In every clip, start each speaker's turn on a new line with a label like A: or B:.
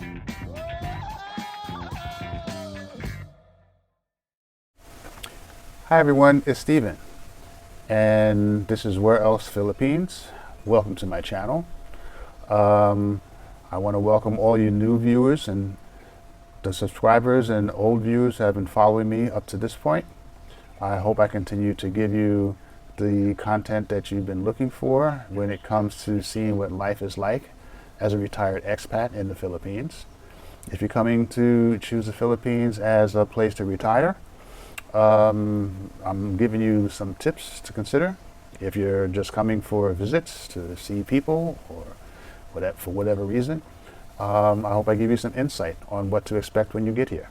A: Hi everyone, it's Steven, and this is Where Else Philippines. Welcome to my channel. I want to welcome all you new viewers and the subscribers and old viewers who have been following me up to this point. I hope I continue to give you the content that you've been looking for when it comes to seeing what life is like as a retired expat in the Philippines. If you're coming to choose the Philippines as a place to retire, I'm giving you some tips to consider. If you're just coming for visits to see people or whatever, for whatever reason, I hope I give you some insight on what to expect when you get here.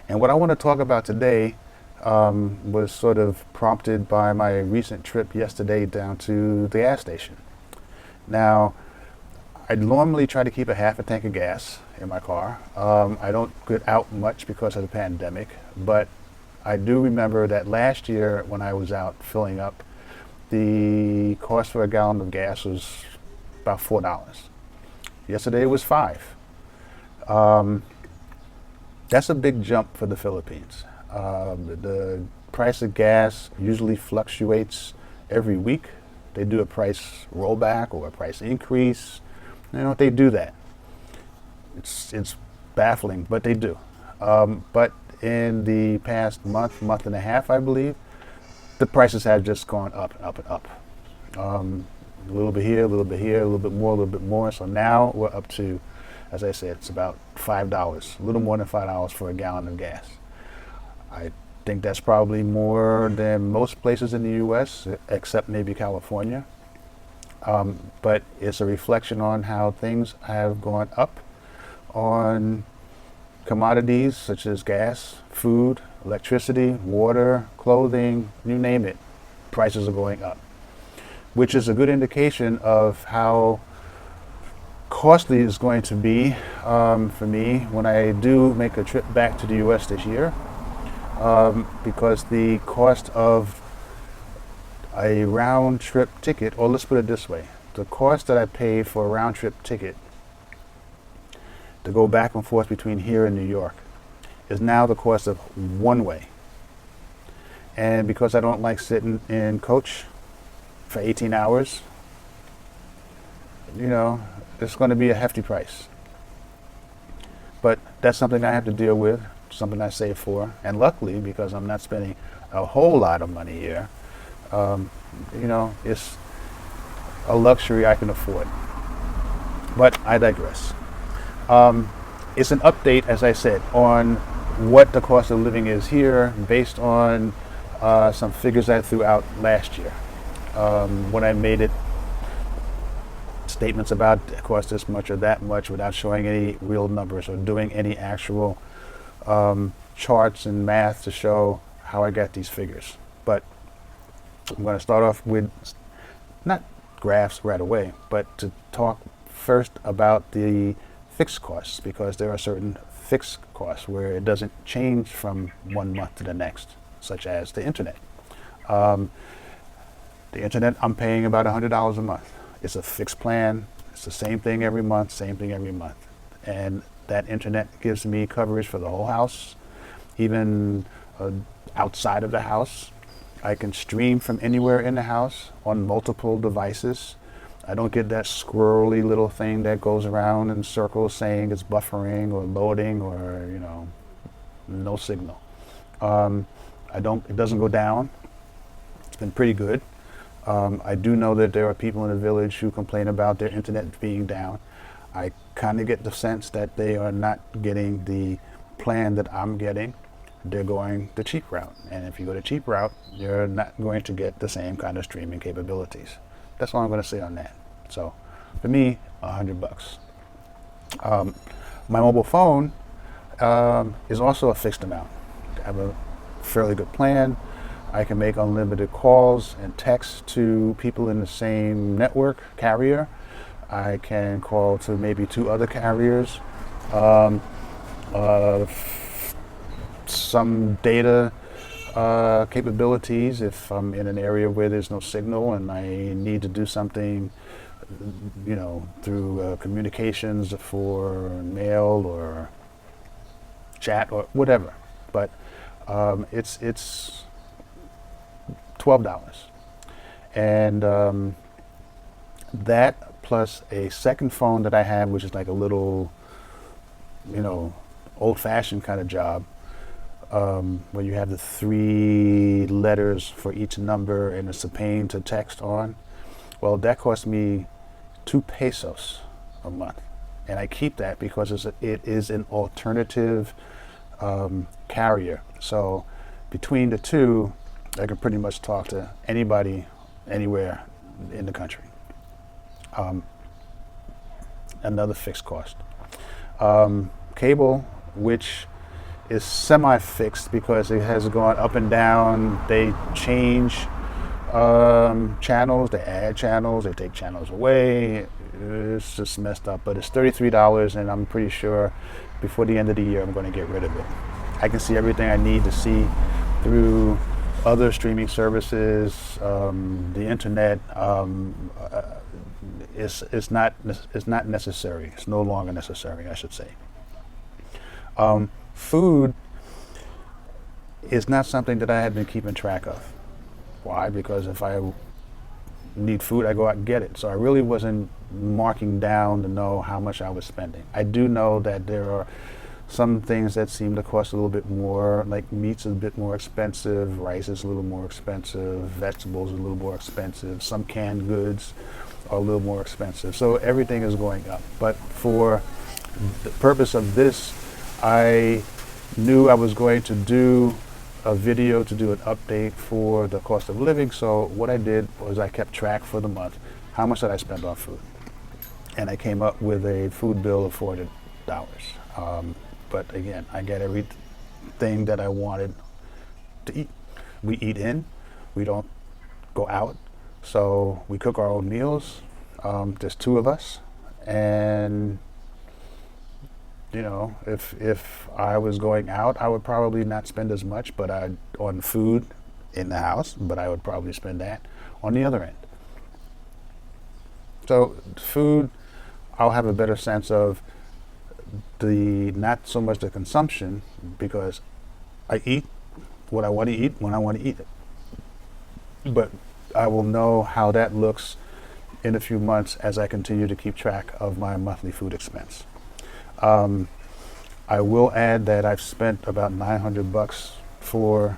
A: And what I want to talk about today was sort of prompted by my recent trip yesterday down to the gas station. Now, I normally try to keep a half a tank of gas in my car. I don't get out much because of the pandemic, but I do remember that last year when I was out filling up, the cost for a gallon of gas was about $4. Yesterday it was $5. That's a big jump for the Philippines. The price of gas usually fluctuates every week. They do a price rollback or a price increase. You know, they do that. It's baffling, but they do. But in the past month and a half, I believe, the prices have just gone up and up and up. A little bit here, a little bit here, a little bit more, a little bit more. So now we're up to, as I said, it's about $5, a little more than $5 for a gallon of gas. I think that's probably more than most places in the U.S., except maybe California. But it's a reflection on how things have gone up on commodities such as gas, food, electricity, water, clothing, you name it. Prices are going up, which is a good indication of how costly it's going to be for me when I do make a trip back to the U.S. this year, because the cost of a round trip ticket, or let's put it this way, the cost that I pay for a round trip ticket to go back and forth between here and New York is now the cost of one way. And because I don't like sitting in coach for 18 hours, you know, it's going to be a hefty price. But that's something I have to deal with, something I save for. And luckily, because I'm not spending a whole lot of money here, you know, it's a luxury I can afford. But I digress. It's an update, as I said, on what the cost of living is here based on some figures I threw out last year. When I made it statements about it cost this much or that much without showing any real numbers or doing any actual charts and math to show how I got these figures. But I'm going to start off with not graphs right away, but to talk first about the fixed costs, because there are certain fixed costs where it doesn't change from one month to the next, such as the internet. The internet, I'm paying about $100 a month. It's a fixed plan. It's the same thing every month, same thing every month. And that internet gives me coverage for the whole house, even outside of the house. I can stream from anywhere in the house on multiple devices. I don't get that squirrely little thing that goes around in circles saying it's buffering or loading or, you know, no signal. It doesn't go down. It's been pretty good. I do know that there are people in the village who complain about their internet being down. I kind of get the sense that they are not getting the plan that I'm getting. They're going the cheap route. And if you go the cheap route, you're not going to get the same kind of streaming capabilities. That's all I'm going to say on that. So for me, $100. My mobile phone is also a fixed amount. I have a fairly good plan. I can make unlimited calls and texts to people in the same network carrier. I can call to maybe 2 other carriers. Some data capabilities if I'm in an area where there's no signal and I need to do something through communications for mail or chat or whatever. But it's $12, and that plus a second phone that I have, which is like a little, old-fashioned kind of job, where you have the 3 letters for each number and it's a pain to text on. Well, that cost me 2 pesos a month, and I keep that because it is an alternative carrier. So between the two, I can pretty much talk to anybody, anywhere in the country. Another fixed cost. Cable, which is semi-fixed because it has gone up and down. They change channels, they add channels, they take channels away. It's just messed up, but it's $33, and I'm pretty sure before the end of the year I'm going to get rid of it. I can see everything I need to see through other streaming services, the internet. It's not necessary. It's no longer necessary, I should say. Food is not something that I had been keeping track of. Why? Because if I need food, I go out and get it. So I really wasn't marking down to know how much I was spending. I do know that there are some things that seem to cost a little bit more, like meat's a bit more expensive, rice is a little more expensive, vegetables are a little more expensive, some canned goods are a little more expensive. So everything is going up. But for the purpose of this, I knew I was going to do a video to do an update for the cost of living. So what I did was I kept track for the month. How much did I spend on food? And I came up with a food bill of $400. But again, I get everything that I wanted to eat. We eat in, we don't go out. So we cook our own meals. There's 2 of us. And if I was going out, I would probably not spend as much, but on food in the house, but I would probably spend that on the other end. So food, I'll have a better sense of not so much the consumption, because I eat what I want to eat when I want to eat it. But I will know how that looks in a few months as I continue to keep track of my monthly food expense. I will add that I've spent about $900 for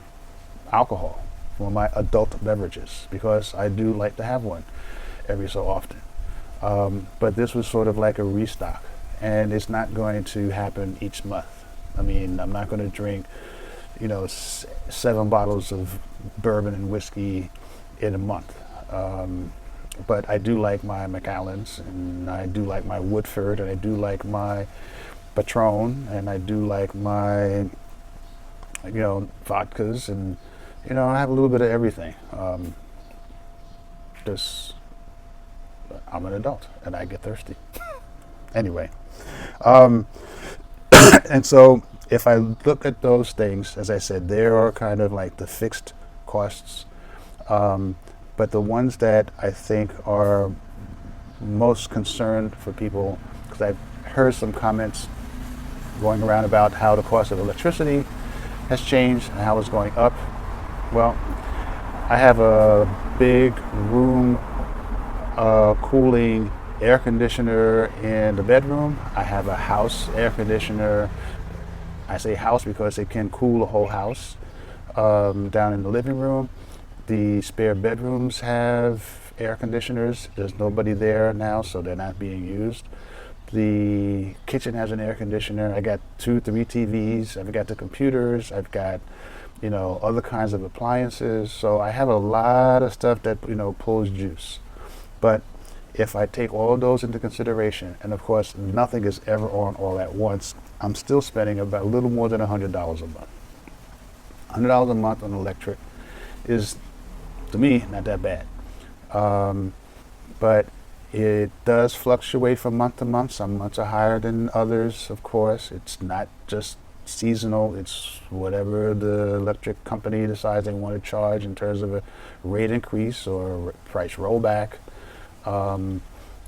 A: alcohol, for my adult beverages, because I do like to have one every so often. But this was sort of like a restock, and it's not going to happen each month. I mean, I'm not going to drink, 7 bottles of bourbon and whiskey in a month. But I do like my Macallans, and I do like my Woodford, and I do like my Patron, and I do like my, vodkas, and, I have a little bit of everything. Just, I'm an adult, and I get thirsty. Anyway, and so if I look at those things, as I said, there are kind of like the fixed costs. But the ones that I think are most concerned for people, because I've heard some comments going around about how the cost of electricity has changed and how it's going up. Well, I have a big room cooling air conditioner in the bedroom. I have a house air conditioner. I say house because it can cool a whole house down in the living room. The spare bedrooms have air conditioners. There's nobody there now, so they're not being used. The kitchen has an air conditioner. I got 2, 3 TVs. I've got the computers. I've got, other kinds of appliances. So I have a lot of stuff that, pulls juice. But if I take all of those into consideration, and of course nothing is ever on all at once, I'm still spending about a little more than $100 a month. $100 a month on electric is, to me, not that bad. But it does fluctuate from month to month. Some months are higher than others, of course. It's not just seasonal. It's whatever the electric company decides they want to charge in terms of a rate increase or price rollback.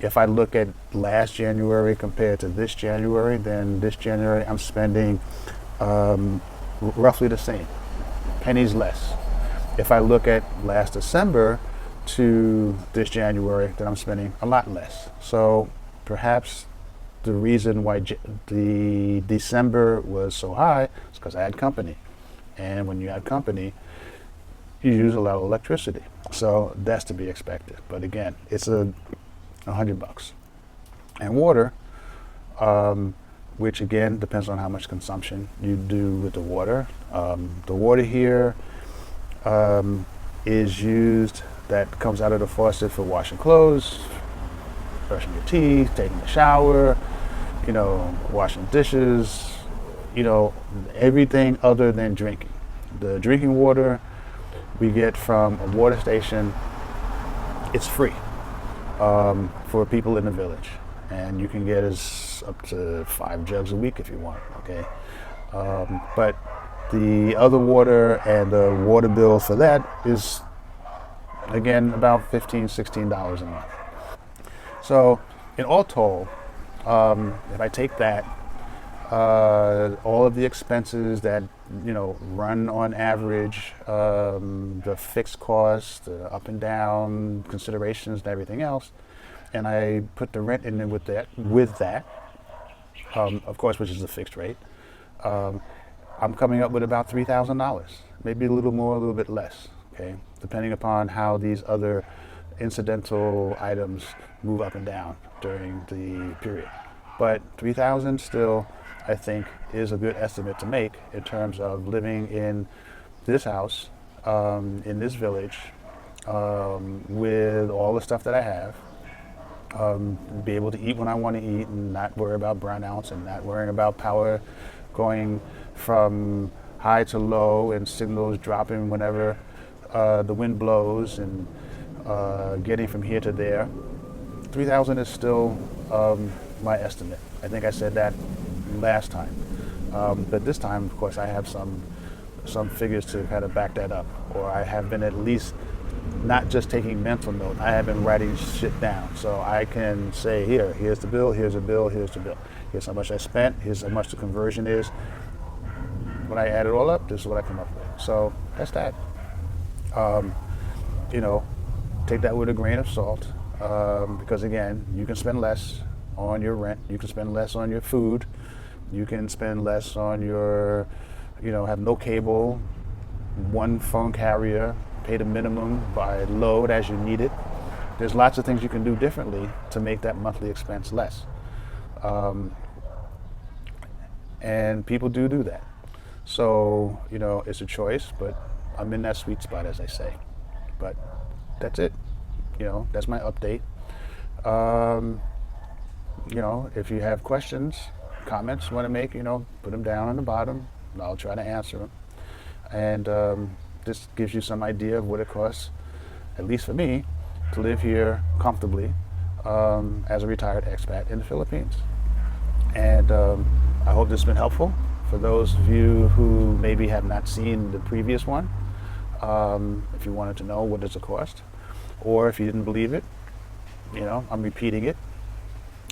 A: If I look at last January compared to this January, then this January I'm spending roughly the same, pennies less. If I look at last December to this January, then I'm spending a lot less. So perhaps the reason why the December was so high is because I had company. And when you have company, you use a lot of electricity. So that's to be expected. But again, it's $100. And water, which again depends on how much consumption you do with the water. The water here is used, that comes out of the faucet, for washing clothes, brushing your teeth, taking a shower, washing dishes, everything other than drinking. The drinking water we get from a water station, it's free for people in the village. And you can get us up to 5 jugs a week if you want, okay? But the other water and the water bill for that is, again, about $15, $16 a month. So in all told, if I take that, all of the expenses that run on average, the fixed costs, the up and down considerations, and everything else, and I put the rent in there with that, of course, which is the fixed rate, I'm coming up with about $3,000, maybe a little more, a little bit less, okay, depending upon how these other incidental items move up and down during the period. But 3,000 still, I think, is a good estimate to make in terms of living in this house, in this village, with all the stuff that I have, be able to eat when I want to eat and not worry about brownouts and not worrying about power going from high to low and signals dropping whenever the wind blows, and getting from here to there. 3,000 is still my estimate. I think I said that last time. But this time, of course, I have some figures to kind of back that up, or I have been at least not just taking mental note. I have been writing shit down, so I can say, here's the bill, here's the bill, here's the bill. Here's how much I spent, here's how much the conversion is. When I add it all up, this is what I come up with. So that's that. Take that with a grain of salt, because again, you can spend less on your rent, you can spend less on your food, you can spend less on your, have no cable, one phone carrier, pay the minimum by load as you need it. There's lots of things you can do differently to make that monthly expense less. And people do that. So, it's a choice, but I'm in that sweet spot, as I say. But that's it. That's my update. If you have questions, comments you want to make, put them down on the bottom, and I'll try to answer them. And this gives you some idea of what it costs, at least for me, to live here comfortably as a retired expat in the Philippines. And I hope this has been helpful for those of you who maybe have not seen the previous one. If you wanted to know what does it cost, or if you didn't believe it, I'm repeating it,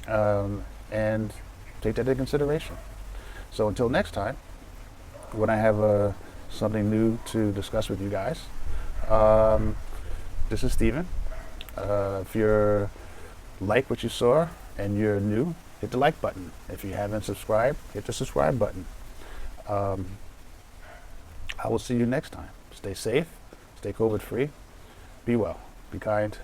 A: and take that into consideration. So until next time, when I have something new to discuss with you guys, this is Steven. If you're like what you saw and you're new, hit the like button. If you haven't subscribed, hit the subscribe button. I will see you next time. Stay safe, stay COVID free, be well, be kind,